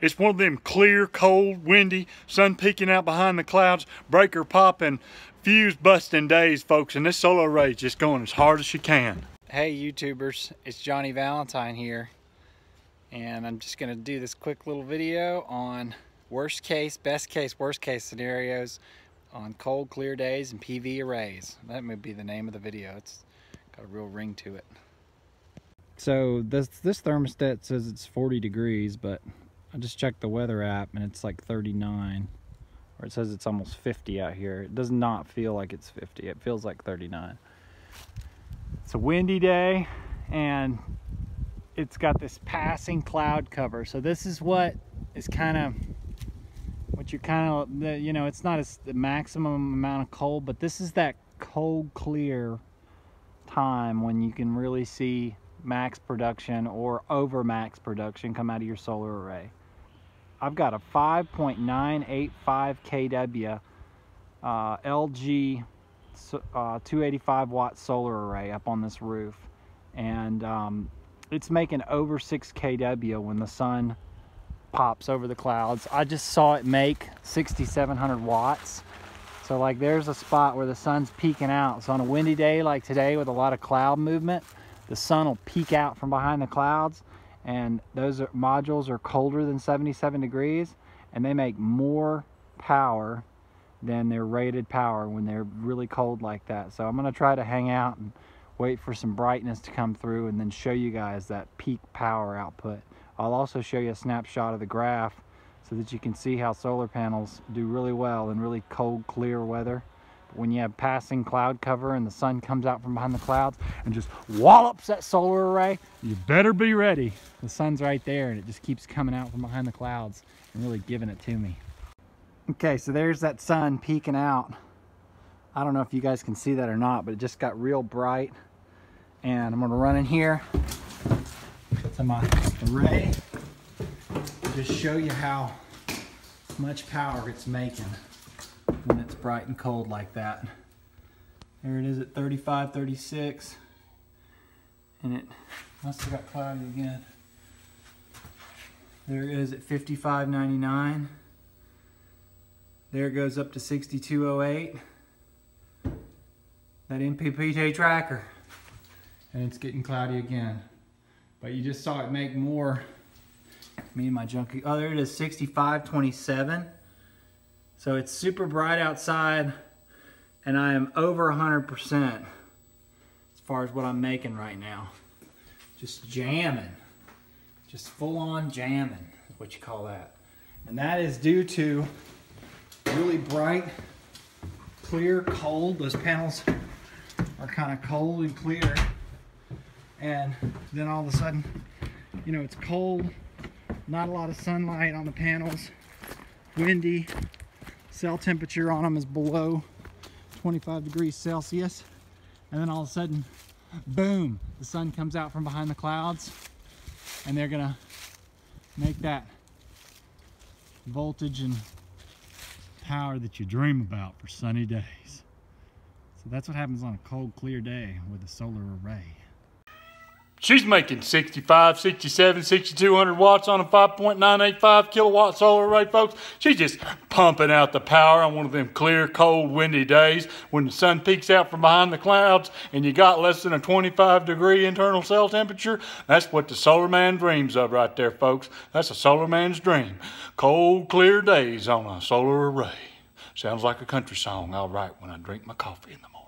It's one of them clear, cold, windy, sun peeking out behind the clouds, breaker popping, fuse busting days, folks, and this solar array is just going as hard as she can. Hey YouTubers, it's Johnny Valentine here, and I'm just gonna do this quick little video on worst case, best case, worst case scenarios on cold, clear days and PV arrays. That may be the name of the video. It's got a real ring to it. So this thermostat says it's 40 degrees, but I just checked the weather app and it's like 39, or it says it's almost 50 out here. It does not feel like it's 50. It feels like 39. It's a windy day and it's got this passing cloud cover. So this is what is kind of what you're kind of, you know, it's not the maximum amount of cold, but this is that cold clear time when you can really see max production or over max production come out of your solar array. I've got a 5.985 kW LG 285 watt solar array up on this roof, and it's making over 6 kW when the sun pops over the clouds. I just saw it make 6,700 watts. So like there's a spot where the sun's peeking out. So on a windy day like today with a lot of cloud movement, the sun will peek out from behind the clouds, and those modules are colder than 77 degrees, and they make more power than their rated power when they're really cold like that. So I'm gonna try to hang out and wait for some brightness to come through and then show you guys that peak power output. I'll also show you a snapshot of the graph so that you can see how solar panels do really well in really cold, clear weather. But when you have passing cloud cover and the sun comes out from behind the clouds and just wallops that solar array, you better be ready. The sun's right there and it just keeps coming out from behind the clouds and really giving it to me. Okay, so there's that sun peeking out. I don't know if you guys can see that or not, but it just got real bright. And I'm gonna run in here to my array and just show you how much power it's making when it's bright and cold like that. There it is at 35, 36, and it must have got cloudy again. There it is at 55.99. There it goes up to 62.08. That MPPT tracker, and it's getting cloudy again. But you just saw it make more. Me and my junkie. Oh, there it is, 65.27. So it's super bright outside, and I am over 100% as far as what I'm making right now. Just jamming, just full on jamming is what you call that. And that is due to really bright, clear, cold. Those panels are kind of cold and clear, and then all of a sudden, you know, it's cold, not a lot of sunlight on the panels, windy, cell temperature on them is below 25 degrees Celsius, and then all of a sudden, boom, the sun comes out from behind the clouds, and they're gonna make that voltage and power that you dream about for sunny days. So that's what happens on a cold, clear day with a solar array. She's making 65, 67, 6,200 watts on a 5.985 kilowatt solar array, folks. She's just pumping out the power on one of them clear, cold, windy days when the sun peeks out from behind the clouds and you got less than a 25 degree internal cell temperature. That's what the solar man dreams of right there, folks. That's a solar man's dream. Cold, clear days on a solar array. Sounds like a country song I'll write when I drink my coffee in the morning.